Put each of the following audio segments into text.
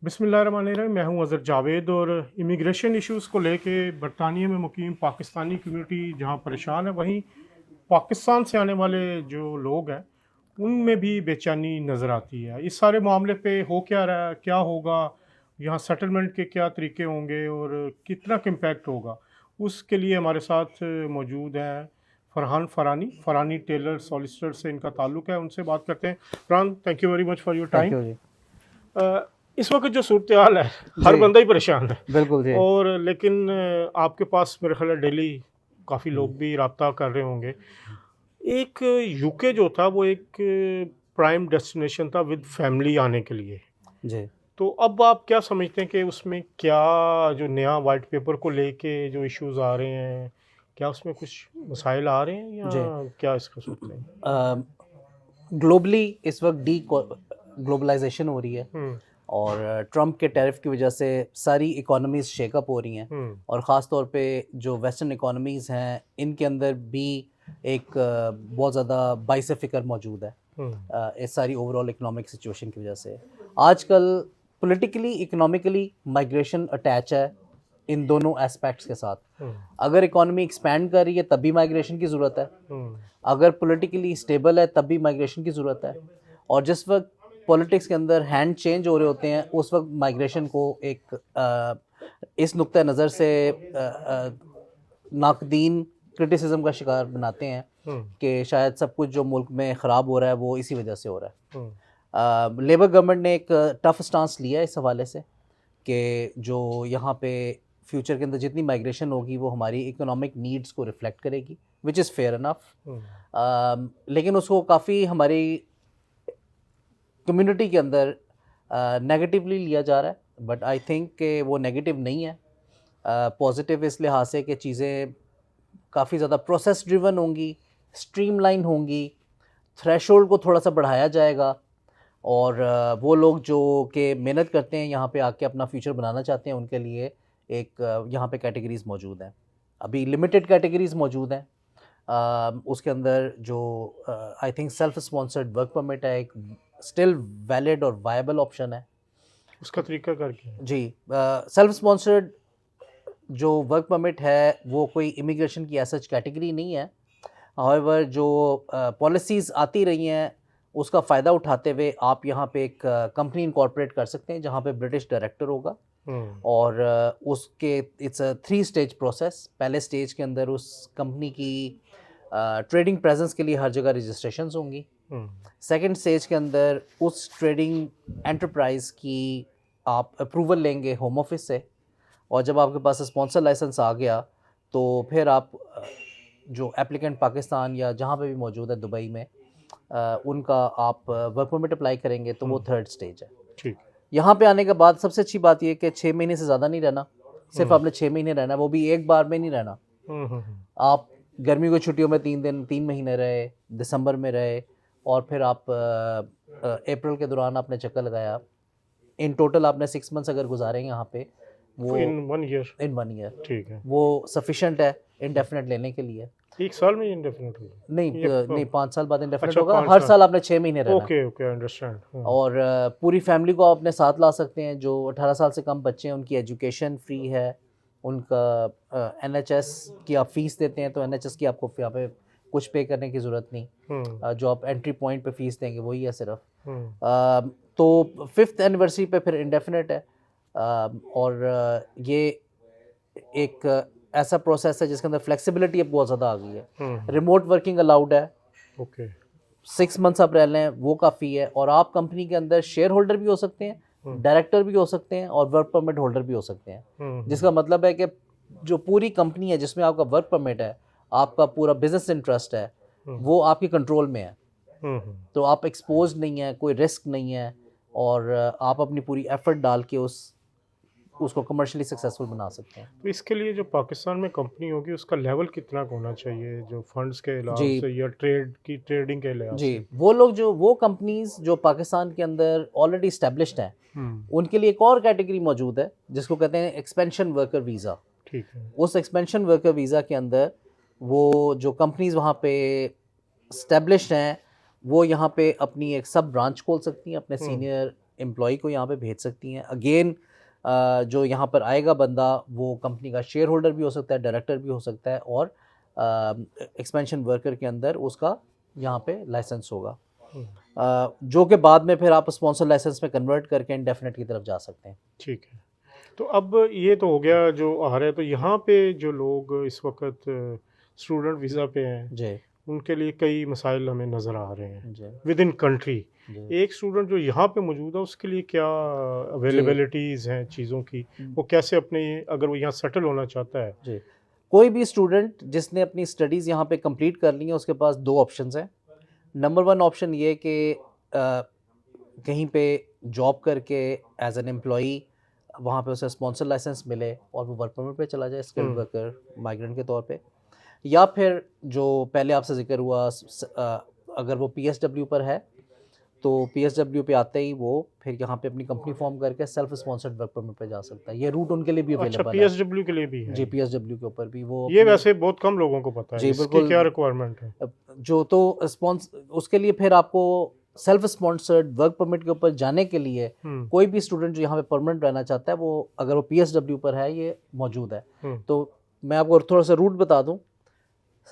बिस्मिल्लाहिर्रहमानिर्रहीम। मैं हूं अज़हर जावेद और इमिग्रेशन इश्यूज़ को लेके बरतानिया में मुकीम पाकिस्तानी कम्युनिटी जहां परेशान है, वहीं पाकिस्तान से आने वाले जो लोग हैं उनमें भी बेचैनी नज़र आती है। इस सारे मामले पे हो क्या रहा है, क्या होगा, यहाँ सेटलमेंट के क्या तरीके होंगे और कितना इम्पैक्ट होगा, उसके लिए हमारे साथ मौजूद हैं फरहान फ़रानी। फ़रानी टेलर सॉलिसिटर से इनका ताल्लुक़ है, उनसे बात करते हैं। Farhan, thank you very much for your thank time. You जी। इस वक्त जो सूरत हाल है, हर जी, बंदा ही परेशान है। बिल्कुल जी। और लेकिन आपके पास मेरे ख्याल है डेली काफ़ी हुँ, लोग भी रब्ता कर रहे होंगे। एक यूके जो था वो एक प्राइम डेस्टिनेशन था विद फैमिली आने के लिए। जी। तो अब आप क्या समझते हैं कि उसमें क्या जो नया वाइट पेपर को लेके जो इश्यूज़ आ रहे हैं, क्या उसमें कुछ मसाइल आ रहे हैं या जी। क्या इसका सोचते हैं? अ, ग्लोबली इस वक़्त ग्लोबलाइज़ेशन हो रही है हुँ, और ट्रंप के टैरिफ की वजह से सारी इकोनॉमीज़ शेकअप हो रही हैं हुँ, और ख़ास तौर पे जो वेस्टर्न इकोनॉमीज़ हैं, इनके अंदर भी एक बहुत ज़्यादा बाइस फ़िक्र मौजूद है हुँ, इस सारी ओवरऑल इकोनॉमिक सिचुएशन की वजह से। आजकल पॉलिटिकली, इकोनॉमिकली माइग्रेशन अटैच है इन दोनों एस्पेक्ट्स के साथ। हुँ, अगर इकोनॉमी एक्सपैंड कर रही है तब भी माइग्रेशन की ज़रूरत है, हुँ, अगर पॉलिटिकली स्टेबल है तब भी माइग्रेशन की ज़रूरत है और जिस वक्त पॉलिटिक्स के अंदर हैंड चेंज हो रहे होते हैं उस वक्त माइग्रेशन को एक इस नुक्ता नज़र से नाकदीन क्रिटिसिज्म का शिकार बनाते हैं हुँ, कि शायद सब कुछ जो मुल्क में ख़राब हो रहा है वो इसी वजह से हो रहा हुँ, है। लेबर गवर्नमेंट ने एक टफ स्टांस लिया है इस हवाले से कि जो यहाँ पे फ्यूचर के अंदर जितनी माइग्रेशन होगी वो हमारी इकोनॉमिक नीड्स को रिफ्लेक्ट करेगी, विच इज़ फेयर इनफ। हुँ, लेकिन उसको काफ़ी हमारी कम्युनिटी के अंदर नेगेटिवली लिया जा रहा है, बट आई थिंक कि वो नेगेटिव नहीं है। पॉजिटिव इस लिहाज से कि चीज़ें काफ़ी ज़्यादा प्रोसेस ड्रिवन होंगी, स्ट्रीमलाइन होंगी, थ्रेशोल्ड को थोड़ा सा बढ़ाया जाएगा और वो लोग जो कि मेहनत करते हैं यहाँ पे आके अपना फ्यूचर बनाना चाहते हैं उनके लिए एक यहाँ पे कैटेगरीज़ मौजूद हैं। अभी लिमिटेड कैटेगरीज़ मौजूद हैं। उसके अंदर जो I think self sponsored work permit है, एक स्टिल वैलिड और वायबल ऑप्शन है। उसका तरीका कर क्या है? जी, सेल्फ स्पॉन्सर्ड जो वर्क परमिट है वो कोई इमिग्रेशन की ऐसा कैटेगरी नहीं है। हाउएवर जो पॉलिसीज़ आती रही हैं उसका फ़ायदा उठाते हुए आप यहाँ पे एक कंपनी इनकॉर्पोरेट कर सकते हैं जहाँ पे ब्रिटिश डायरेक्टर होगा हुँ, और उसके इट्स अ 3 स्टेज प्रोसेस। पहले स्टेज के अंदर उस कंपनी की ट्रेडिंग प्रेजेंस के लिए हर जगह रजिस्ट्रेशंस होंगी। हुँ, सेकंड स्टेज के अंदर उस ट्रेडिंग एंटरप्राइज की आप अप्रूवल लेंगे होम ऑफिस से और जब आपके पास स्पॉन्सर लाइसेंस आ गया तो फिर आप जो एप्लीकेंट पाकिस्तान या जहाँ पे भी मौजूद है दुबई में उनका आप वर्क परमिट अप्लाई करेंगे तो वो हुँ, थर्ड स्टेज है। ठीक है। यहाँ पे आने के बाद सबसे अच्छी बात ये कि 6 महीने से ज़्यादा नहीं रहना, सिर्फ हुँ, आपने 6 महीने रहना, वो भी एक बार में नहीं रहना। हुँ, हुँ, हुँ, आप गर्मी की छुट्टियों में 3 दिन 3 महीने रहे, दिसंबर में रहे और फिर आप अप्रैल के दौरान आपने चक्कर लगाया। इन टोटल आपने 6 मंथ्स अगर गुजारे यहाँ पे वो इन 1 ईयर इन 1 ईयर ठीक है। वो सफिशेंट है इंडेफिनेट लेने के लिए। 1 साल में इंडेफिनिट नहीं होगा? ये नहीं, 5 साल बाद इंडेफिनेट अच्छा होगा, 5 हर साल। साल आपने 6 महीने रहना है। Okay, okay, I understand. हुँ, और पूरी फैमिली को आप अपने साथ ला सकते हैं। जो 18 साल से कम बच्चे हैं उनकी एजुकेशन फ्री है, उनका एनएचएस की आप फ़ीस देते हैं तो एनएचएस की आपको यहाँ पे कुछ पे करने की ज़रूरत नहीं। हुँ, जो आप एंट्री पॉइंट पे फ़ीस देंगे वही है सिर्फ। हुँ, तो 5th एनिवर्सरी पे फिर इंडेफिनेट है। और ये एक ऐसा प्रोसेस है जिसके अंदर फ्लेक्सिबिलिटी अब बहुत ज़्यादा आ गई है। हुँ, रिमोट वर्किंग अलाउड है, ओके। 6 मंथ्स आप रह लें वो काफ़ी है और आप कंपनी के अंदर शेयर होल्डर भी हो सकते हैं, हुँ, डायरेक्टर भी हो सकते हैं और वर्क परमिट होल्डर भी हो सकते हैं। हुँ, हुँ, जिसका मतलब है कि जो पूरी कंपनी है जिसमें आपका वर्क परमिट है, आपका पूरा बिजनेस इंटरेस्ट है, हुँ, वो आपके कंट्रोल में है। हुँ, हुँ। तो आप एक्सपोज नहीं है, कोई रिस्क नहीं है और आप अपनी पूरी एफर्ट डाल के उसको कमर्शियली सक्सेसफुल बना सकते हैं। तो इसके लिए जो पाकिस्तान में कंपनी होगी उसका लेवल कितना का होना चाहिए, जो फंड्स के जी, लिहाज से या ट्रेडिंग के लिहाज जी, से? वो कंपनीज़ जो पाकिस्तान के अंदर ऑलरेडी एस्टेब्लिश्ड हैं, हुँ, उनके लिए एक और कैटेगरी मौजूद है जिसको कहते हैं एक्सपेंशन वर्कर वीज़ा। ठीक है। उस एक्सपेंशन वर्कर वीज़ा के अंदर वो जो कंपनीज़ वहाँ पे एस्टेब्लिश्ड हैं, वो यहाँ पे अपनी एक सब ब्रांच खोल सकती हैं अपने हुँ, सीनियर एम्प्लॉय को यहाँ पे भेज सकती हैं। अगेन जो यहाँ पर आएगा बंदा वो कंपनी का शेयर होल्डर भी हो सकता है, डायरेक्टर भी हो सकता है, और एक्सपेंशन वर्कर के अंदर उसका यहाँ पे लाइसेंस होगा, जो कि बाद में फिर आप स्पॉन्सर लाइसेंस में कन्वर्ट करके इंडेफिनेट की तरफ जा सकते हैं। ठीक है। तो अब ये तो हो गया जो आ रहा है, तो यहाँ पे जो लोग इस वक्त स्टूडेंट वीज़ा पे हैं जी उनके लिए कई मसाइल हमें नज़र आ रहे हैं जी विद इन कंट्री। जी एक स्टूडेंट जो यहाँ पे मौजूद है उसके लिए क्या अवेलेबिलिटीज़ हैं चीज़ों की, वो कैसे अपने, अगर वो यहाँ सेटल होना चाहता है? जी कोई भी स्टूडेंट जिसने अपनी स्टडीज़ यहाँ पे कंप्लीट कर ली हैं उसके पास दो ऑप्शंस हैं। नंबर वन ऑप्शन ये कि कहीं पे जॉब करके एज एन एम्प्लॉई वहाँ पे उसे स्पॉन्सर लाइसेंस मिले और वो वर्क परमिट पे चला जाए स्किल्ड वर्कर माइग्रेंट के तौर पे, या फिर जो पहले आपसे जिक्र हुआ अगर वो पीएसडब्ल्यू पर है तो पीएसडब्ल्यू पे आते ही वो फिर यहाँ पे अपनी कंपनी फॉर्म करके सेल्फ स्पॉन्सर्ड वर्क परमिट पे जा सकता है। ये रूट उनके लिए भी अच्छा, अवेलेबल है। पीएसडब्ल्यू के लिए भी है? जी पीएसडब्ल्यू के ऊपर भी वो ये वैसे बहुत कम लोगों को पता है। जी, इसकी बिल्कुल। क्या रिक्वायरमेंट है? जो तो उसके लिए फिर आपको सेल्फ स्पॉन्सर्ड वर्क परमिट के ऊपर जाने के लिए कोई भी स्टूडेंट जो यहाँ पे परमानेंट रहना चाहता है वो अगर वो पीएसडब्ल्यू पर है ये मौजूद है। तो मैं आपको थोड़ा सा रूट बता दूं।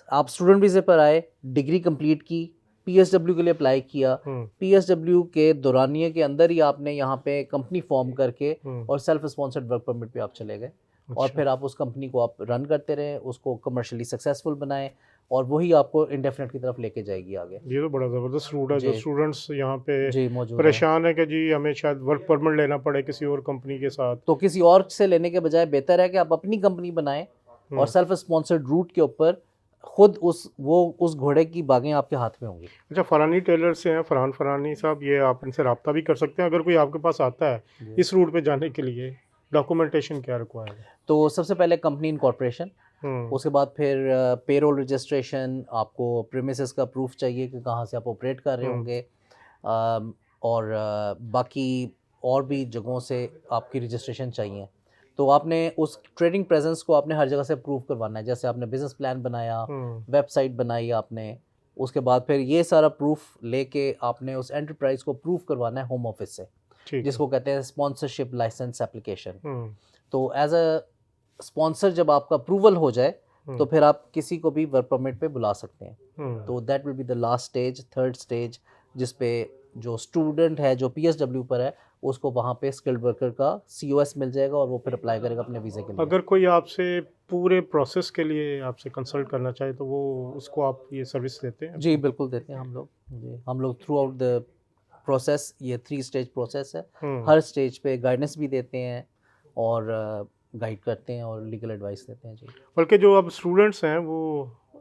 आप स्टूडेंट वीज़े पर आए, डिग्री कंप्लीट की, पीएसडब्ल्यू के लिए अप्लाई किया, पीएसडब्ल्यू के दौरानिए के अंदर ही आपने यहाँ पे कंपनी फॉर्म करके और सेल्फ स्पॉन्सर्ड वर्क परमिट पे आप चले गए। और फिर आप उस कंपनी को आप रन करते रहे, उसको कमर्शियली सक्सेसफुल बनाएं और वही आपको इंडेफिनेट की तरफ लेके जाएगी आगे। ये तो बड़ा ज़बरदस्त रूट है। जो स्टूडेंट्स यहाँ पे जी मौजूद परेशान है कि जी हमें शायद वर्क परमिट लेना पड़े किसी और कंपनी के साथ, तो किसी और से लेने के बजाय बेहतर है कि आप अपनी कंपनी बनाएं और सेल्फ स्पॉन्सर्ड रूट के ऊपर खुद उस घोड़े की बागें आपके हाथ में होंगी। अच्छा, फरानी टेलर से हैं फरहान फरानी साहब, ये आप इनसे रब्ता भी कर सकते हैं अगर कोई आपके पास आता है इस रूट पे जाने के लिए। डॉक्यूमेंटेशन क्या रिक्वायर्ड है? तो सबसे पहले कंपनी इनकॉर्पोरेशन, उसके बाद फिर पेरोल रजिस्ट्रेशन, आपको प्रीमिसेस का प्रूफ चाहिए कि कहाँ से आप ऑपरेट कर रहे होंगे, और बाकी और भी जगहों से आपकी रजिस्ट्रेशन चाहिए। तो आपने उस ट्रेडिंग प्रेजेंस को आपने हर जगह से प्रूव करवाना है। जैसे आपने बिजनेस प्लान बनाया, वेबसाइट बनाई आपने, उसके बाद फिर ये सारा प्रूफ लेके आपने उस एंटरप्राइज को प्रूव करवाना है होम ऑफिस से, जिसको कहते हैं स्पॉन्सरशिप लाइसेंस एप्लीकेशन। तो एज अ स्पॉन्सर जब आपका अप्रूवल हो जाए तो फिर आप किसी को भी वर्क परमिट पे बुला सकते हैं। तो that will be the last stage, third stage, जिस पे जो स्टूडेंट है जो पीएसडब्ल्यू पर है उसको वहाँ पे स्किल्ड वर्कर का सीओएस मिल जाएगा और वो फिर अप्लाई करेगा अपने वीज़े के लिए। अगर कोई आपसे पूरे प्रोसेस के लिए आपसे कंसल्ट करना चाहे तो वो उसको आप ये सर्विस देते हैं? जी बिल्कुल देते हैं हम लोग। जी हम लोग थ्रू आउट द प्रोसेस, ये 3 स्टेज प्रोसेस है, हर स्टेज पे गाइडेंस भी देते हैं और गाइड करते हैं और लीगल एडवाइस देते हैं। जी बल्कि जो अब स्टूडेंट्स हैं वो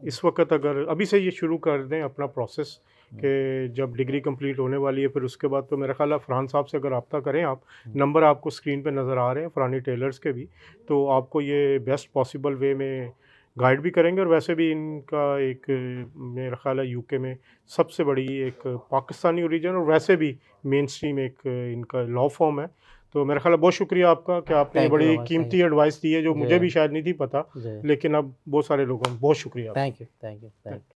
इस वक्त अगर अभी से ये शुरू कर दें अपना प्रोसेस कि जब डिग्री कंप्लीट होने वाली है फिर उसके बाद, तो मेरा ख्याल है फरहान साहब से अगर रब्ता करें आप, नंबर आपको स्क्रीन पे नज़र आ रहे हैं फरानी टेलर्स के भी, तो आपको ये बेस्ट पॉसिबल वे में गाइड भी करेंगे। और वैसे भी इनका एक मेरा ख्याल है यूके में सबसे बड़ी एक पाकिस्तानी ओरिजिन और वैसे भी मेन स्ट्रीम एक इनका लॉ फॉर्म है। तो मेरा ख्याल है बहुत शुक्रिया आपका कि आपने बड़ी कीमती एडवाइस दी है जो मुझे भी शायद नहीं थी पता, लेकिन अब बहुत सारे लोगों को बहुत शुक्रिया। Thank you.